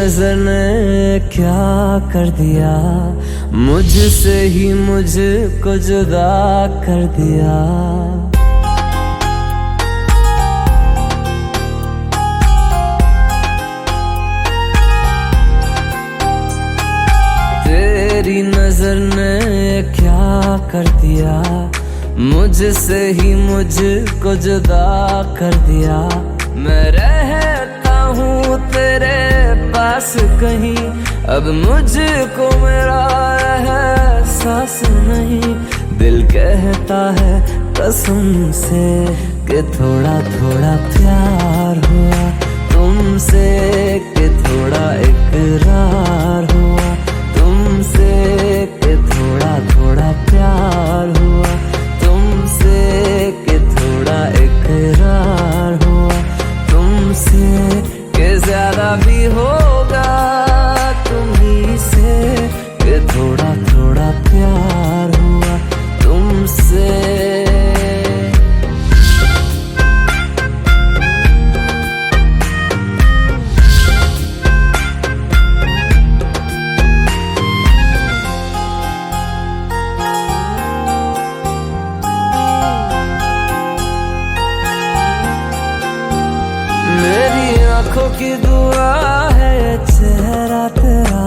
नजर ने क्या कर दिया, मुझसे ही मुझको जुदा कर दिया। तेरी नजर ने क्या कर दिया, मुझसे ही मुझको जुदा कर दिया। मैं रहता हूँ तेरे पास कहीं, अब मुझको मेरा एहसास नहीं। दिल कहता है कसम से कि थोड़ा थोड़ा प्यार हुआ तुमसे, कि थोड़ा इकरार हुआ तुमसे, कि थोड़ा थोड़ा प्यार हुआ तुमसे, कि थोड़ा इकरार हुआ तुमसे, कि ज्यादा भी होगा तुम्ही से, कि थोड़ा थोड़ा प्यार हुआ तुमसे। मेरी आंखों की दुआ है चेहरा तेरा,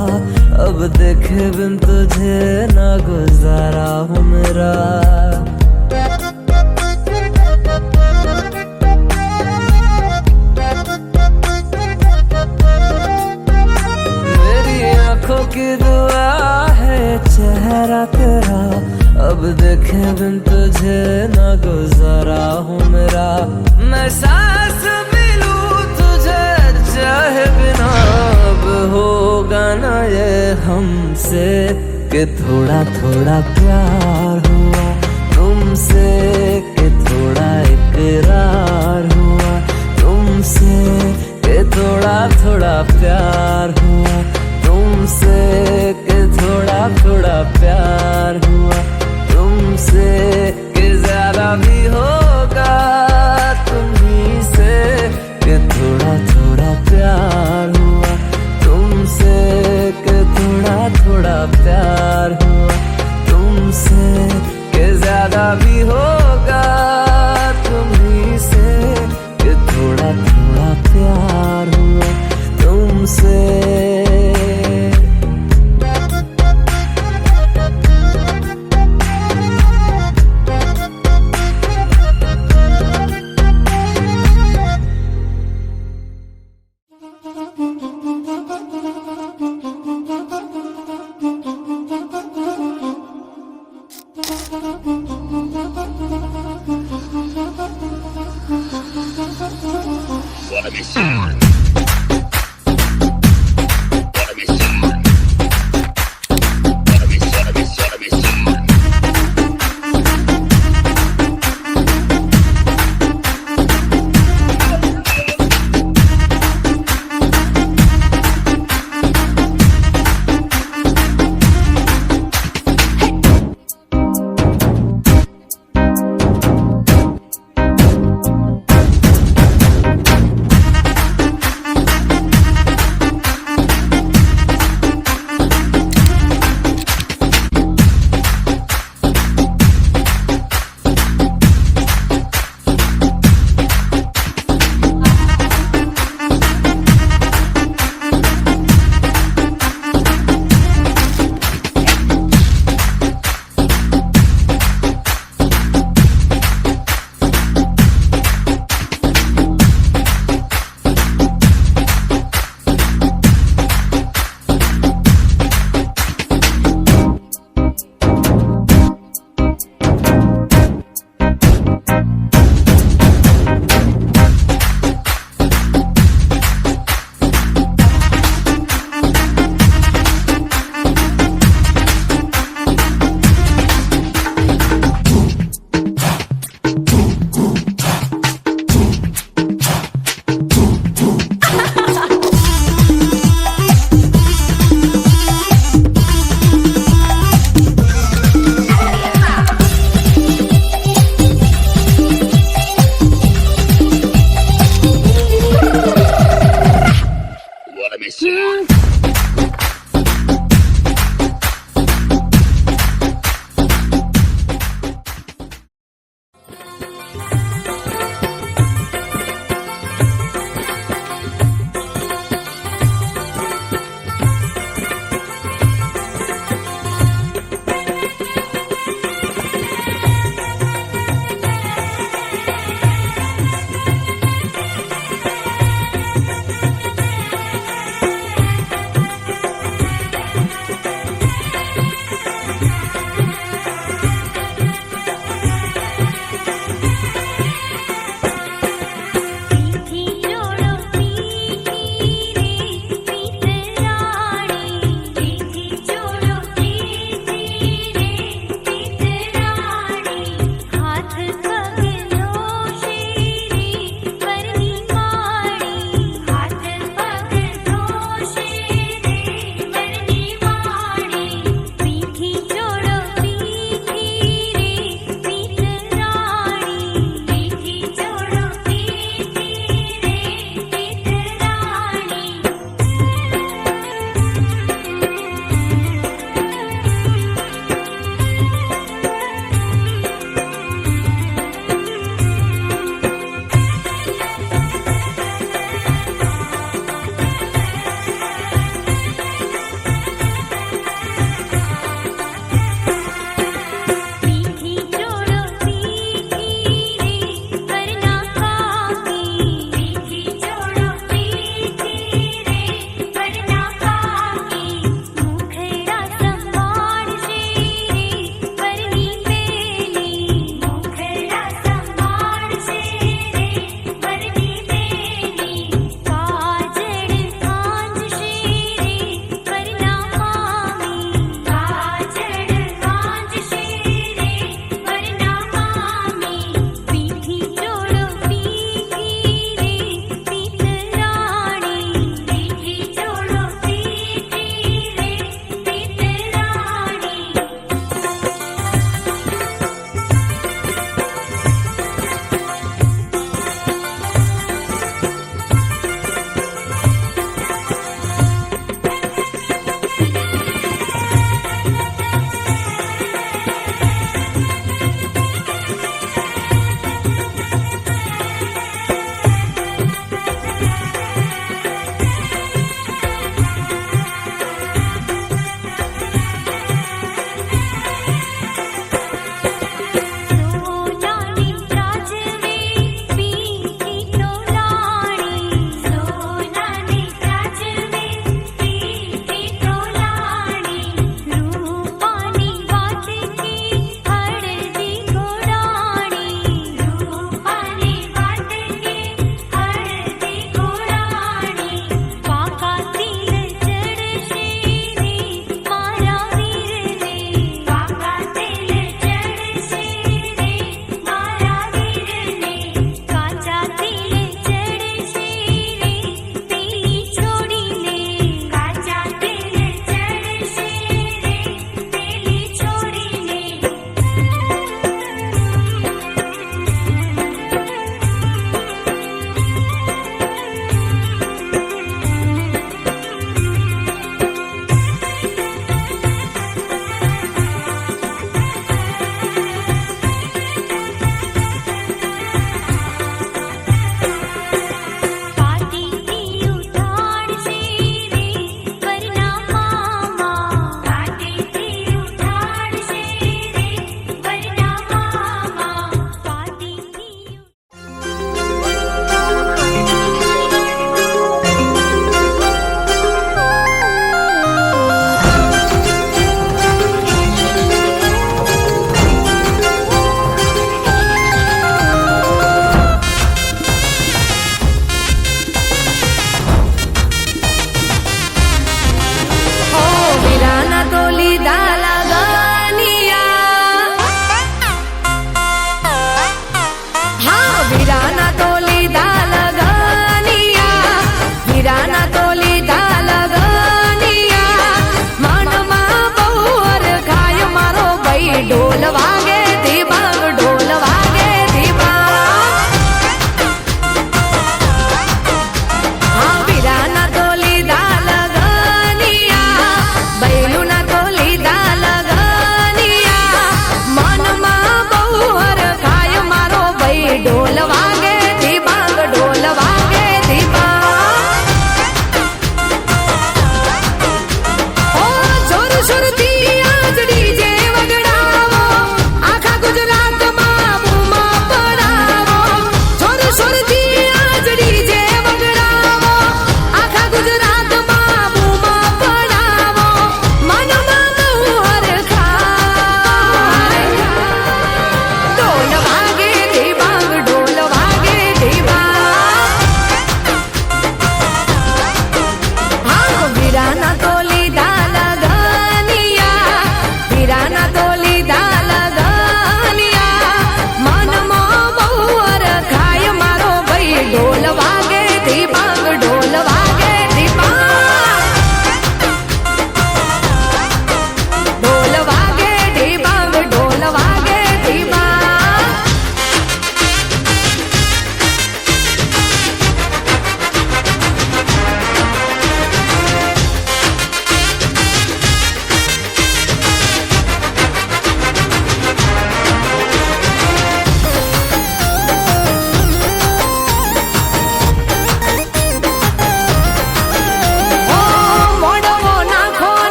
अब देखे बिन तुझे ना गुजारा हूँ मेरा। मेरी आंखों की दुआ है चेहरा तेरा, अब देखे बिन तुझे ना गुजारा हूँ मेरा। मैं सांस भी लूं तुझे चाहे बिना, अब होगा ना ये हमसे, कि थोड़ा थोड़ा प्यार हुआ तुमसे, कि थोड़ा इकरार हुआ तुमसे, कि थोड़ा थोड़ा प्यार हुआ तुमसे, कि थोड़ा थोड़ा प्यार हुआ तुमसे, कि ज्यादा भी होगा तुम्ही से, कि थोड़ा थोड़ा प्यार हुआ तुमसे, कि थोड़ा थोड़ा प्यार हुआ तुमसे, कि ज्यादा भी होगा तुम्ही से, कि थोड़ा थोड़ा प्यार हुआ तुमसे।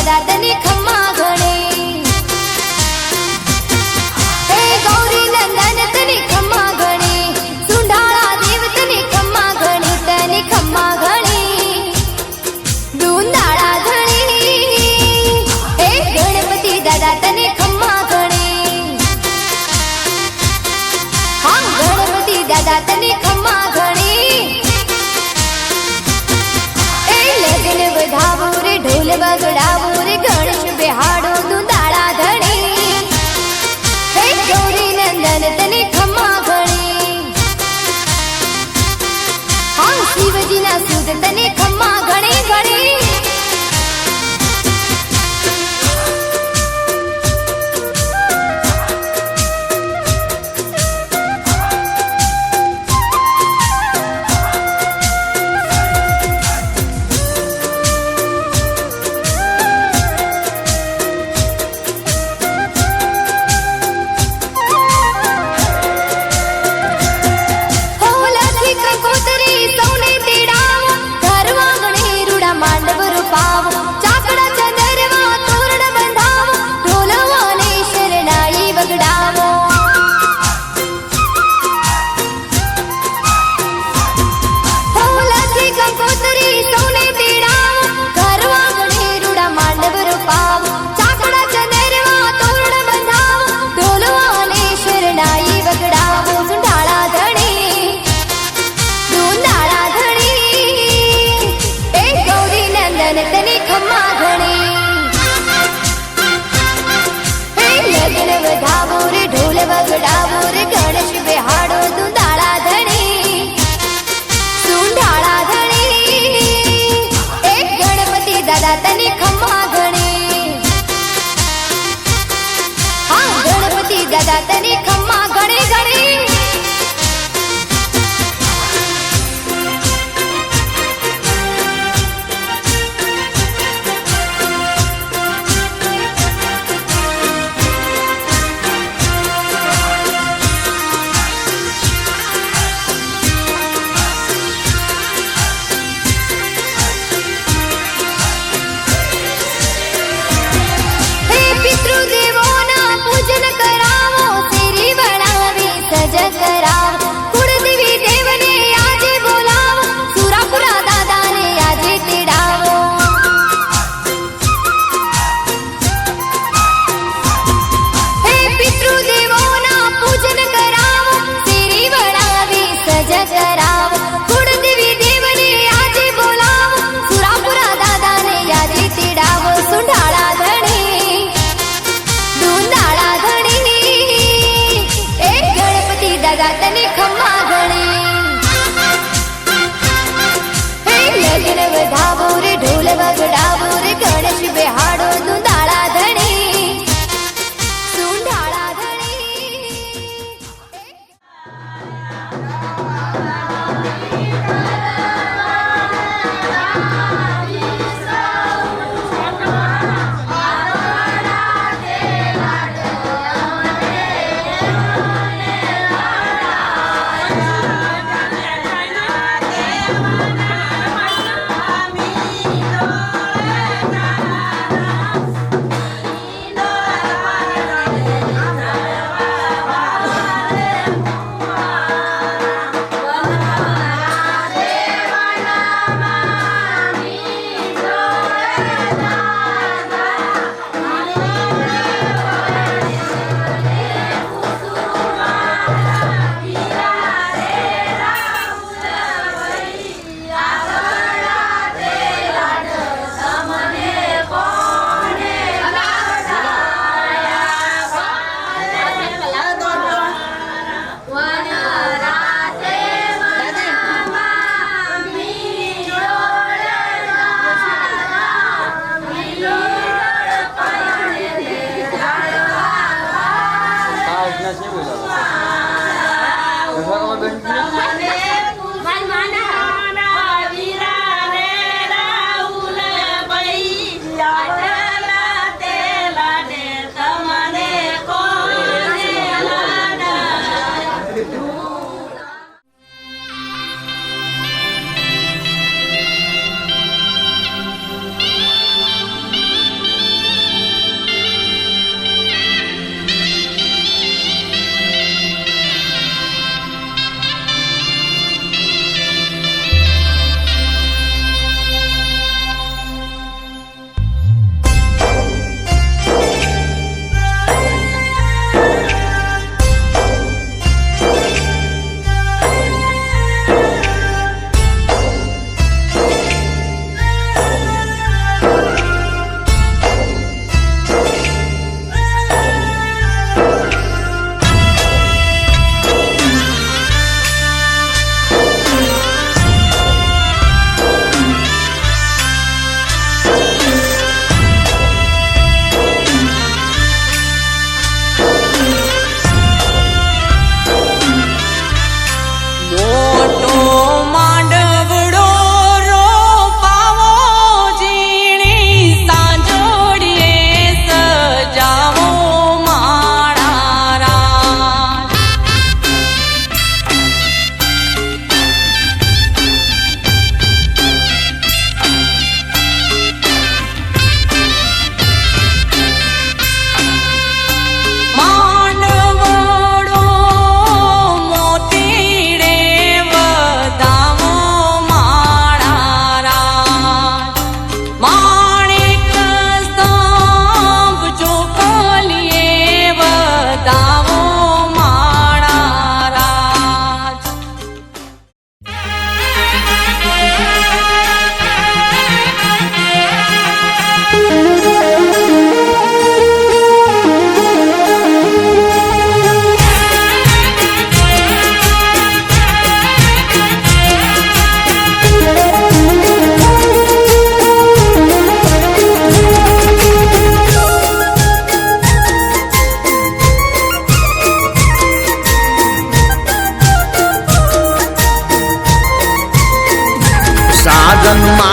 દાદા તને ખમ્મા ગણે હે ગૌરી નંદન તને ખમ્મા ગણે સુંઢાળા દેવ તને ખમ્મા ગણે તને ખમ્મા ગણે દુંદાળા ગણે હે ગણપતિ દાદા તને ખમ્મા ગણે હા ગણપતિ દાદા તને ખમ્મા ગણે એ લગ્ન વધાવો રે ઢોલ વગડાવો રે ગણેશ બેહાડો દુંદાળા ધણી હે ગૌરી નંદન તને ખમ્મા ગણે હા શિવજીના સુદ તને ખમ્મા ગણે ગણે વગડાવો રે ગણેશ બેહાડો દુંદાળા ધણી સુંઢાળા ધણી એક ગણપતિ દાદા તને ખમ્મા ગણે હા ગણપતિ દાદા તને ખમ્મા ગણે ગણે વગડાવો રે ગણેશ બેહાડો દુંદાળા ધણી સુંઢાળા ધણી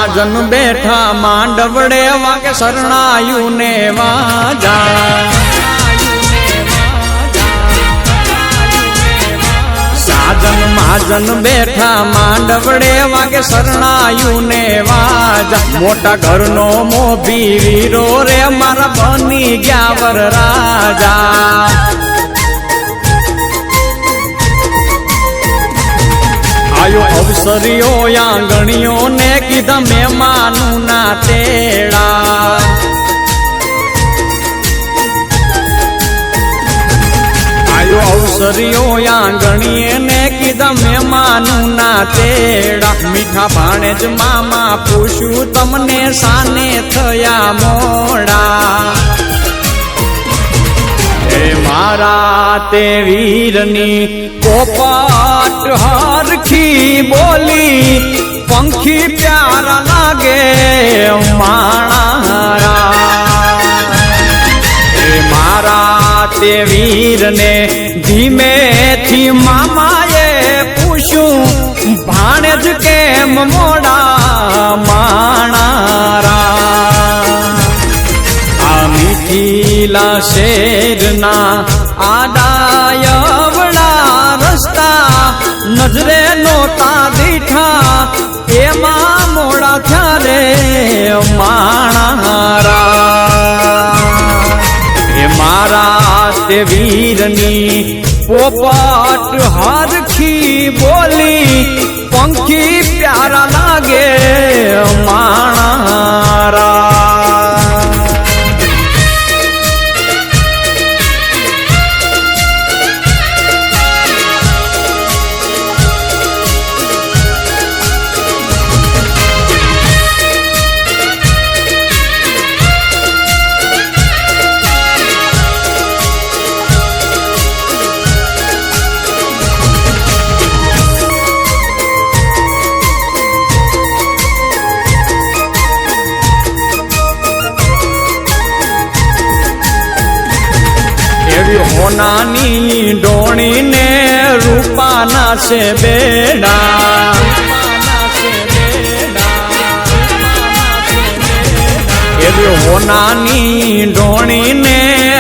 મહાજન બેઠા માંડવડે વાગે શરણાયું ને વાજા સાજન મહાજન બેઠા માંડવડે વાગે શરણાયું ને વાજા મોટા ઘરનો મોભી વીરો રે મારા બની ગયા વર રાજા આયો અવસરીઓ આંગણીઓ ને કીધા મહેમાનું ના તેડા આયો અવસરીઓ આંગણીએ ને કીધા મહેમાનું ના તેડા મીઠા ભાણેજ મામા પૂછ્યું તમને સાને થયા મોડા હે મારા તે વીરની પોપટ હરખી બોલી પંખી પ્યારા લાગે માણારા હે મારા તે વીરને ધીમેથી મામાએ પૂછ્યું ભાણેજ કેમ મોડા માણારા મીઠીલા શેરના આડાયવડા રસ્તા નજરે નોતા દીઠા એમાં મોડા થયા રે માણારા એ મારા તે વીરની પોપટ હરખી બોલી પંખી પ્યારા લાગે માણારા હોનાની ડોણી ને રૂપાના છે બેડા એવી હોનાની ડોણી ને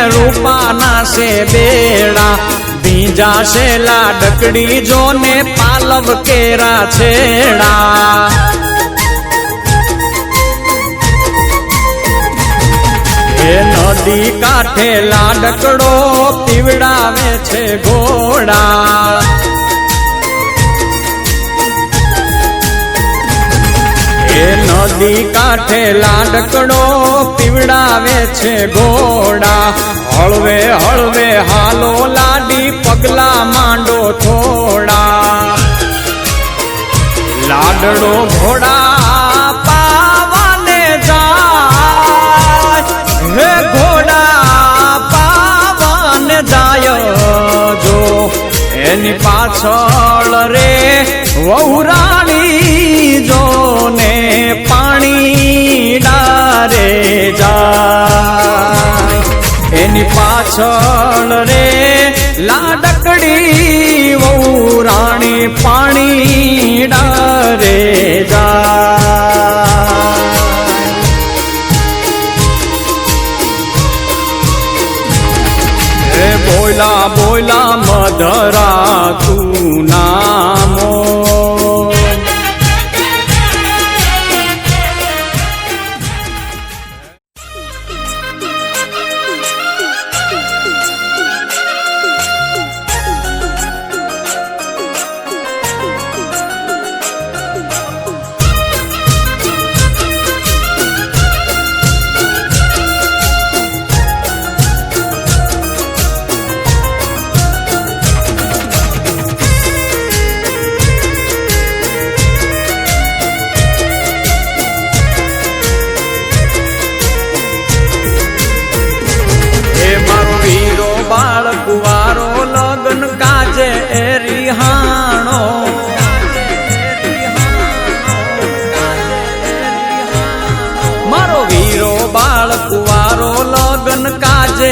રૂપાના છે બેડા બીજા છે લાડકડી જો ને પાલવ કેરા છેડા એ નદી કાંઠે લાડકડો પીવડાવે છે ઘોડા એ નદી કાંઠે લાડકડો પીવડાવે છે ઘોડા હળવે હળવે હાલો લાડી પગલા માંડો થોડા લાડડો ઘોડા પાવાને જાય હે ઘોડા પાવાને જાય જો એની પાછળ રે વહુરાણી જો ને પાણી ડારે જાય એની પાછળ રે લાડકડી વહુરાણી પાણી ડારે જાય બોલા બોલા મધરા તું નામો કુવારો લગન કાજે રિહાણો મારો વીરો બાળ કુવારો લગન કાજે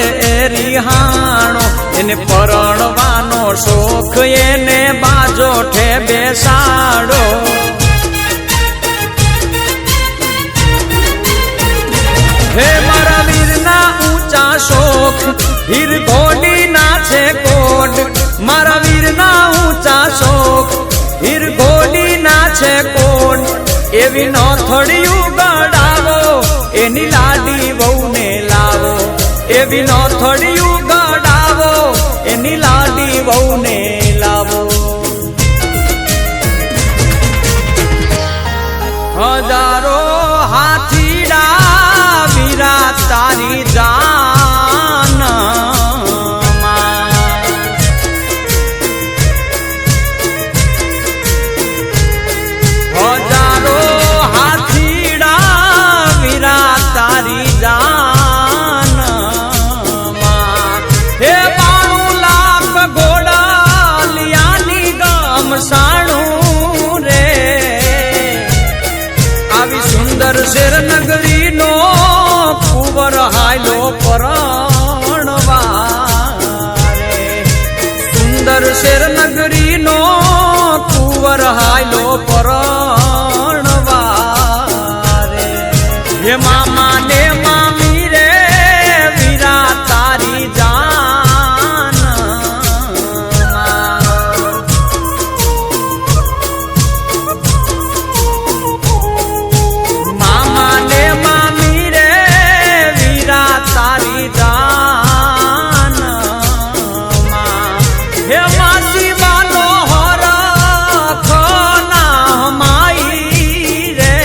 રિહાણો એને પરણવાનો શોખ એને બાજો ઠે બેસાડો હીર ઘોડી ના છે કોટ મારા વીરના ઊંચા શોખ હીર ઘોડી ના છે કોટ એવી નોથડિયું ગડાવો એની લાડી વહુને લાવો એવી નોથડિયું ગડાવો એની લાડી વહુને લાવો હજારો હાથીડા વીરા તારી જાન હજારો હાથીડા વીરા તારી જાન હે 92 લાખ ઘોડા લિયાની ગમસાણું રે આવી સુંદર શેર નગરી નો કુંવર હાયલો પરણવારે સુંદર શેર નગરી નો કુંવર હાયલો પરણવારે હે મામા ને મામી રે વીરા તારી જાન મામા ને મામી રે વીરા તારી જાન હે માસી બાનો હરખ ના માઈ રે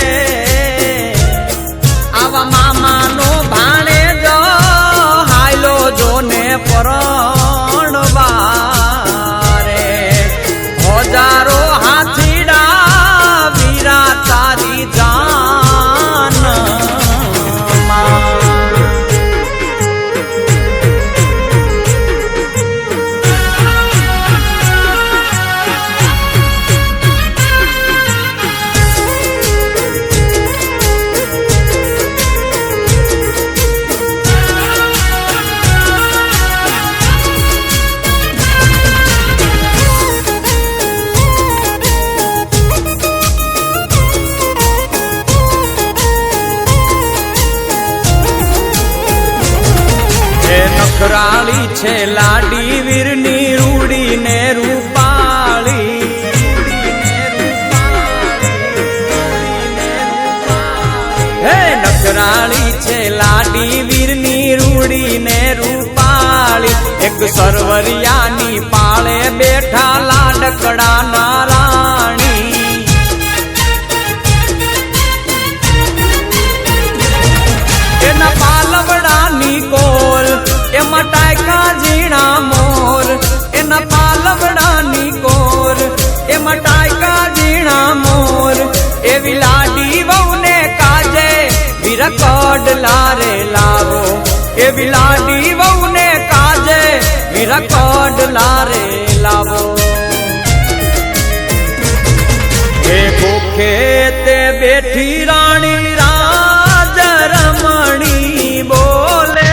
આવા મામાનો ભાણે જ હાયલો જોને પરણવારે હજારો હાથીડા વીરા તારી જાન નખરાળી છે લાડી વીરની રૂડી ને રૂપાળી હે નખરાળી છે લાડી વીરની રૂડી ને રૂપાળી એક સરવરિયાની પાળે બેઠા લાડકડા ના રાણી એના પાલવડાની કોલ એમાં ટાયકા ઝીણા મોર એના પાલવડાની કોર એમાં ટાયકા ઝીણા મોર એવી લાડી વહુને કાજે વિરકડ લારે લાવો એવી લાડી વહુને કાજે વિરકડ લારે લાવો હે ભૂખે તે બેઠી રાણી રાજ રમણી બોલે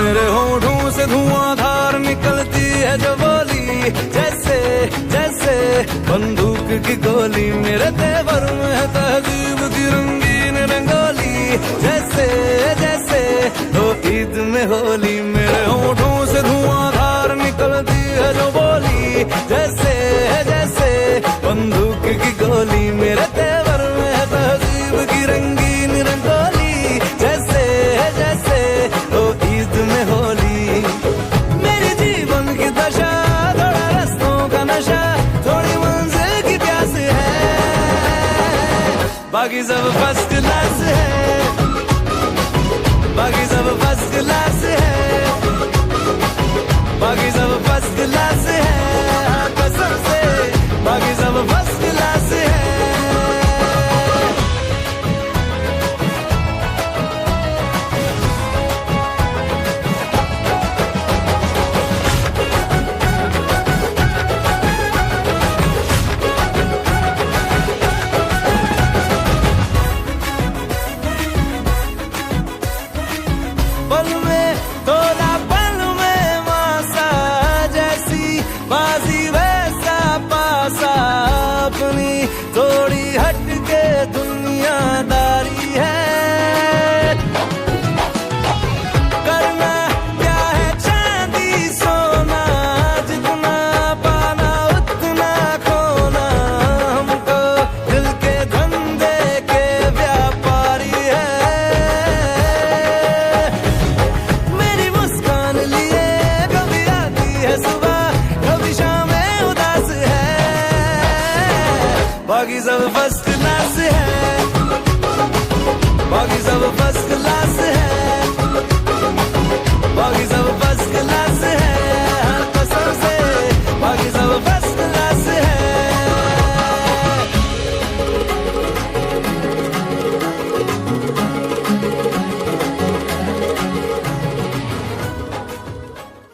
मेरे होठों से धुआंधार निकलती है जो बोली, जैसे जैसे बंदूक की गोली। मेरे तेवर में है तहजीब की रंगीन रंगोली, जैसे जैसे हो ईद में होली। मेरे होठों से धुआंधार निकलती है जो बोली, जैसे जैसे बंदूक की गोली। मेरे तेवर में है तहजीब की रंगीन रंगोली, जैसे जैसे हो ईद में होली। मेरे जीवन की दशा थोड़ा रस्तों का नशा, थोड़ी मंजिल की प्यास है, बाकी सब फर्स्ट क्लास है, बाकी सब फर्स्ट क्लास है, बाकी सब फर्स्ट क्लास है, हाँ कसम से बाकी सब फर्स्ट क्लास है। पल में तोला पल में मासा, जैसी बाजी वैसा पासा, अपनी थोड़ी हटके दुनियादारी है। करना क्या है चांदी सोना, जितना पाना उतना खोना, हमको दिल के धंधे के व्यापारी है। मेरी मुस्कान लिए कभी आती है सुबह, कभी शामें उदास है, बाकी सब फर्स्ट क्लास है, बाकी सब फर्स्ट क्लास है, बाकी सब फर्स्ट क्लास है, हाँ कसम से बाकी सब